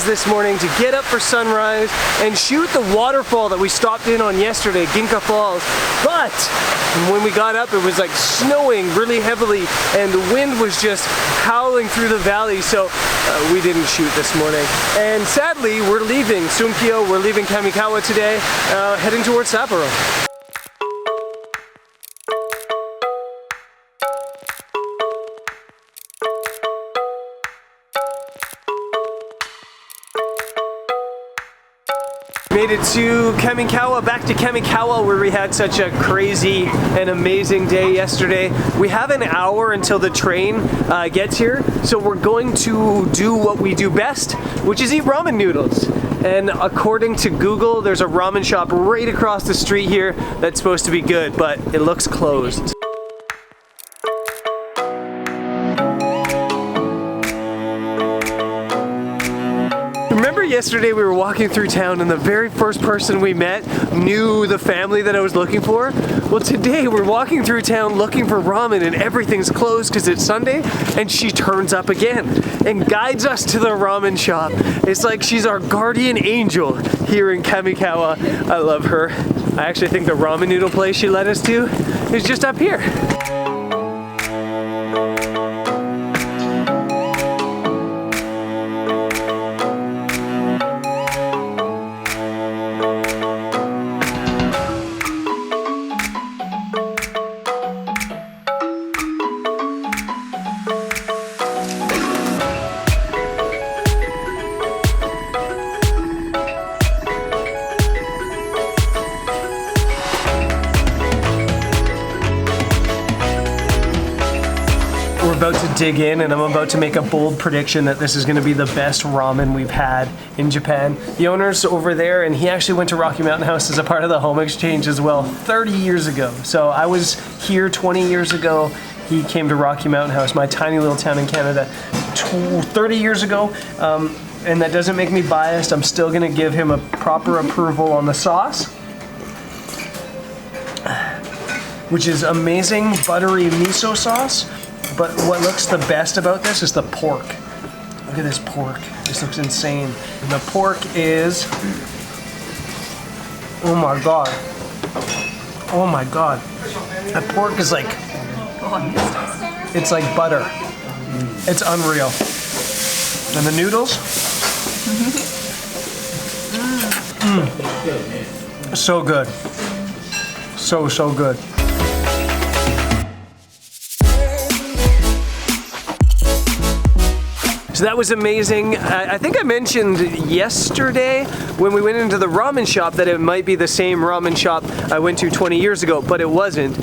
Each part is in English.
This morning to get up for sunrise and shoot the waterfall that we stopped in on yesterday, Ginka Falls. But when we got up, it was like snowing really heavily and the wind was just howling through the valley, so we didn't shoot this morning. And sadly, we're leaving Sunkyo, we're leaving Kamikawa today, heading towards Sapporo. Made it to Kamikawa, back to Kamikawa, where we had such a crazy and amazing day yesterday. We have an hour until the train gets here, so we're going to do what we do best, which is eat ramen noodles. And according to Google, there's a ramen shop right across the street here that's supposed to be good, but it looks closed. Yesterday we were walking through town and the very first person we met knew the family that I was looking for. Well, today we're walking through town looking for ramen and everything's closed because it's Sunday, and she turns up again and guides us to the ramen shop. It's like she's our guardian angel here in Kamikawa. I love her. I actually think the ramen noodle place she led us to is just up here. About to dig in, and I'm about to make a bold prediction that this is going to be the best ramen we've had in Japan. The owner's over there, and he actually went to Rocky Mountain House as a part of the home exchange as well 30 years ago. So I was here 20 years ago. He came to Rocky Mountain House, my tiny little town in Canada, 30 years ago. And that doesn't make me biased. I'm still going to give him a proper approval on the sauce, which is amazing buttery miso sauce. But what looks the best about this is the pork. Look at this pork. This looks insane. And the pork is, oh my God. Oh my God. That pork is like, it's like butter. It's unreal. And the noodles? So good. So good. So that was amazing. I think I mentioned yesterday when we went into the ramen shop that it might be the same ramen shop I went to 20 years ago, but it wasn't.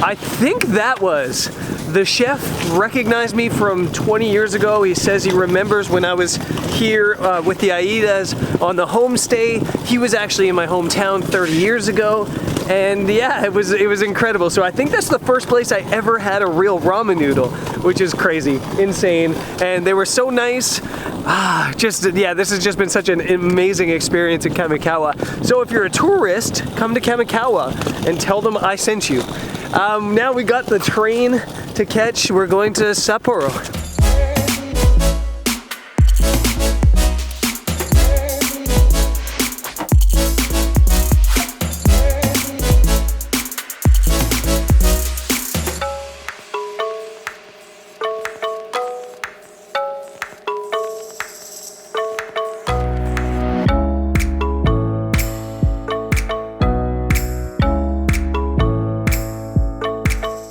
I think that was. The chef recognized me from 20 years ago. He says he remembers when I was here with the Aidas on the homestay. He was actually in my hometown 30 years ago. And yeah, it was incredible. So I think that's the first place I ever had a real ramen noodle, which is crazy, insane. And they were so nice. Yeah, this has just been such an amazing experience in Kamikawa. So if you're a tourist, come to Kamikawa and tell them I sent you. Now we got the train to catch. We're going to Sapporo.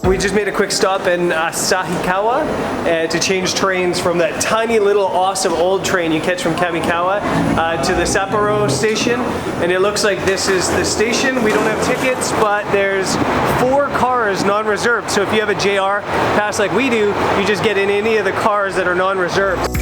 We just made a quick stop in Asahi to change trains from that tiny little awesome old train you catch from Kamikawa to the Sapporo station. And it looks like this is the station. We don't have tickets, but there's 4 cars non-reserved. So if you have a JR pass like we do, you just get in any of the cars that are non-reserved.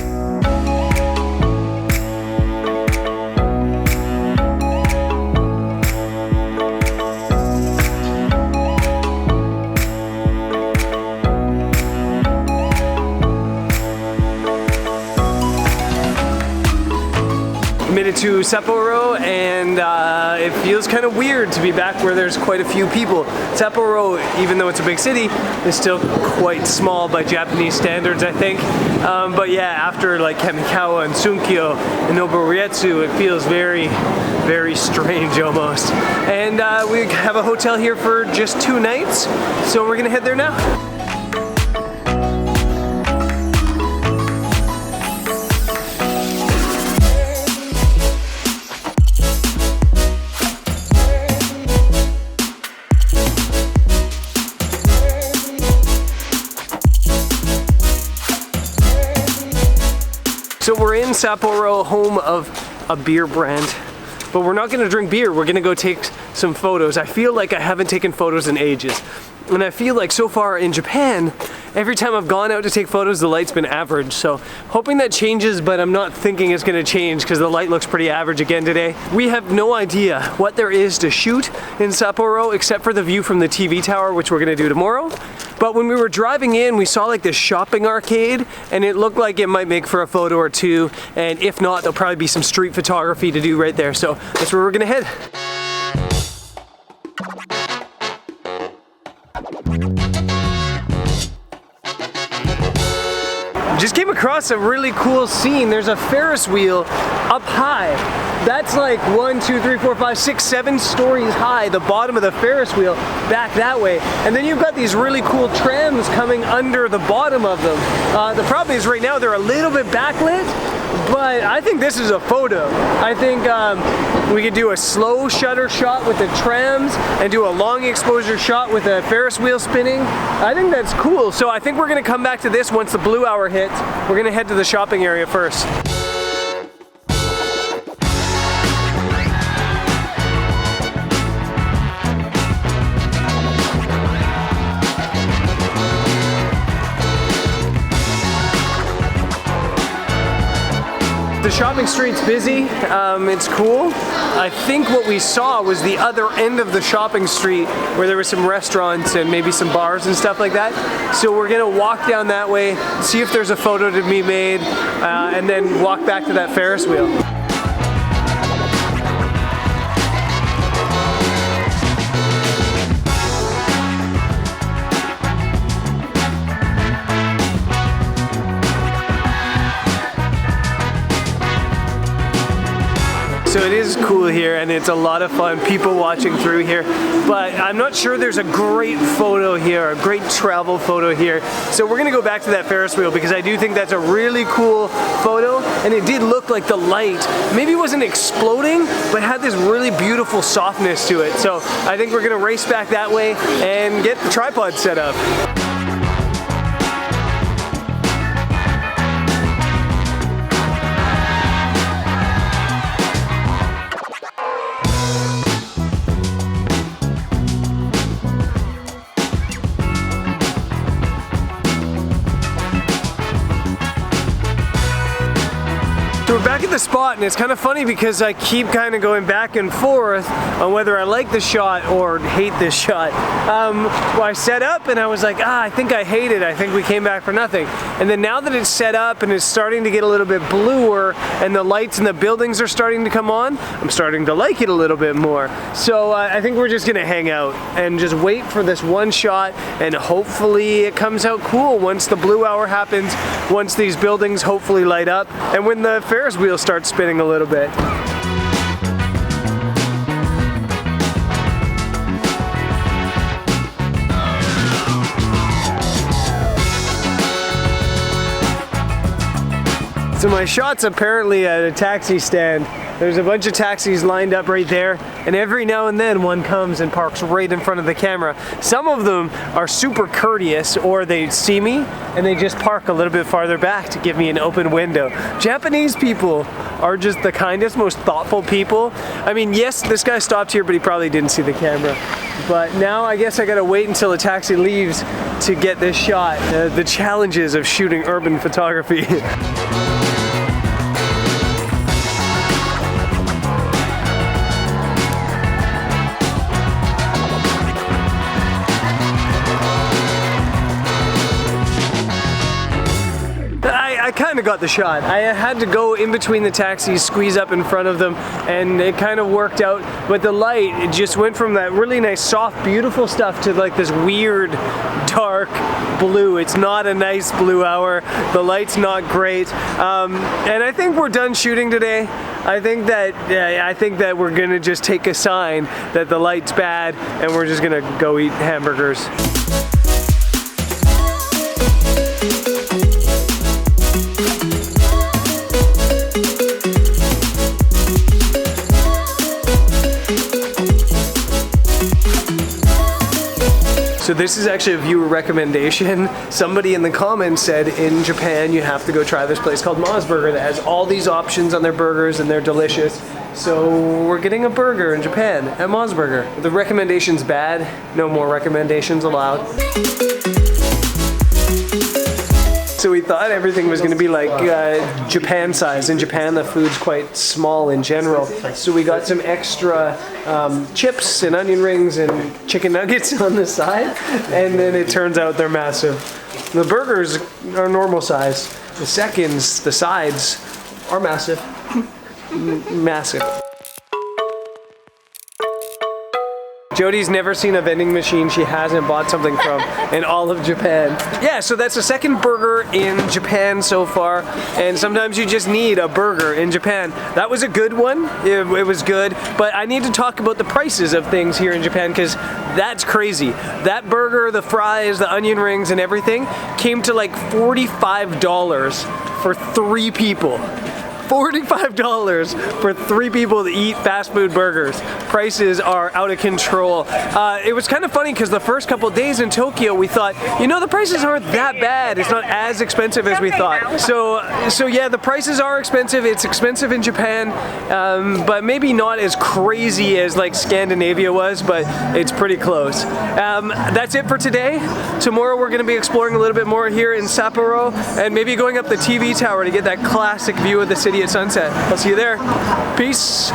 made it to Sapporo, and it feels kind of weird to be back where there's quite a few people. Sapporo, even though it's a big city, is still quite small by Japanese standards, I think. But yeah, after like Kamikawa and Sunkyo and Noburetsu, it feels very, very strange almost. And we have a hotel here for just 2 nights, so we're gonna head there now. So we're in Sapporo, home of a beer brand, but we're not gonna drink beer, we're gonna go take some photos. I feel like I haven't taken photos in ages. And I feel like so far in Japan, every time I've gone out to take photos, the light's been average. So hoping that changes, but I'm not thinking it's gonna change because the light looks pretty average again today. We have no idea what there is to shoot in Sapporo except for the view from the TV tower, which we're gonna do tomorrow. But when we were driving in, we saw like this shopping arcade, and it looked like it might make for a photo or two. And if not, there'll probably be some street photography to do right there. So that's where we're gonna head. Just came across a really cool scene. There's a Ferris wheel up high. That's like 1, 2, 3, 4, 5, 6, 7 stories high, the bottom of the Ferris wheel back that way. And then you've got these really cool trams coming under the bottom of them. The problem is right now they're a little bit backlit, but I think this is a photo. I think we could do a slow shutter shot with the trams and do a long exposure shot with a Ferris wheel spinning. I think that's cool. So I think we're gonna come back to this once the blue hour hits. We're gonna head to the shopping area first. The shopping street's busy, it's cool. I think what we saw was the other end of the shopping street where there were some restaurants and maybe some bars and stuff like that. So we're gonna walk down that way, see if there's a photo to be made, and then walk back to that Ferris wheel. So it is cool here and it's a lot of fun, people watching through here, but I'm not sure there's a great photo here, a great travel photo here. So we're gonna go back to that Ferris wheel because I do think that's a really cool photo, and it did look like the light maybe wasn't exploding, but had this really beautiful softness to it. So I think we're gonna race back that way and get the tripod set up. So we're back at the spot, and it's kind of funny because I keep kind of going back and forth on whether I like the shot or hate this shot. Well, I set up and I was like, I think I hate it. I think we came back for nothing. And then now that it's set up and it's starting to get a little bit bluer and the lights in the buildings are starting to come on, I'm starting to like it a little bit more. So I think we're just gonna hang out and just wait for this one shot, and hopefully it comes out cool once the blue hour happens, once these buildings hopefully light up, and when the Ferris wheel starts spinning a little bit. So my shot's apparently at a taxi stand. There's a bunch of taxis lined up right there, and every now and then one comes and parks right in front of the camera. Some of them are super courteous, or they see me and they just park a little bit farther back to give me an open window. Japanese people are just the kindest, most thoughtful people. I mean, yes, this guy stopped here, but he probably didn't see the camera. But now I guess I gotta wait until the taxi leaves to get this shot. The challenges of shooting urban photography. I kind have got the shot. I had to go in between the taxis, squeeze up in front of them, and it kind of worked out. But the light, it just went from that really nice, soft, beautiful stuff to like this weird, dark blue. It's not a nice blue hour. The light's not great. And I think we're done shooting today. I think that we're gonna just take a sign that the light's bad, and we're just gonna go eat hamburgers. So this is actually a viewer recommendation. Somebody in the comments said in Japan you have to go try this place called Ma's Burger that has all these options on their burgers and they're delicious. So we're getting a burger in Japan at Ma's Burger. The recommendation's bad. No more recommendations allowed. So we thought everything was going to be like Japan size. In Japan, the food's quite small in general. So we got some extra chips and onion rings and chicken nuggets on the side. And then it turns out they're massive. The burgers are normal size. The sides are massive. Massive. Jody's never seen a vending machine she hasn't bought something from in all of Japan. Yeah, so that's the second burger in Japan so far, and sometimes you just need a burger in Japan. That was a good one, it was good, but I need to talk about the prices of things here in Japan because that's crazy. That burger, the fries, the onion rings and everything came to like $45 for 3 people. $45 for 3 people to eat fast food burgers. Prices are out of control. It was kind of funny because the first couple days in Tokyo we thought, you know, the prices aren't that bad. It's not as expensive as we thought. So yeah, the prices are expensive. It's expensive in Japan, but maybe not as crazy as like Scandinavia was, but it's pretty close. That's it for today. Tomorrow we're going to be exploring a little bit more here in Sapporo and maybe going up the TV tower to get that classic view of the city at sunset. I'll see you there. Peace.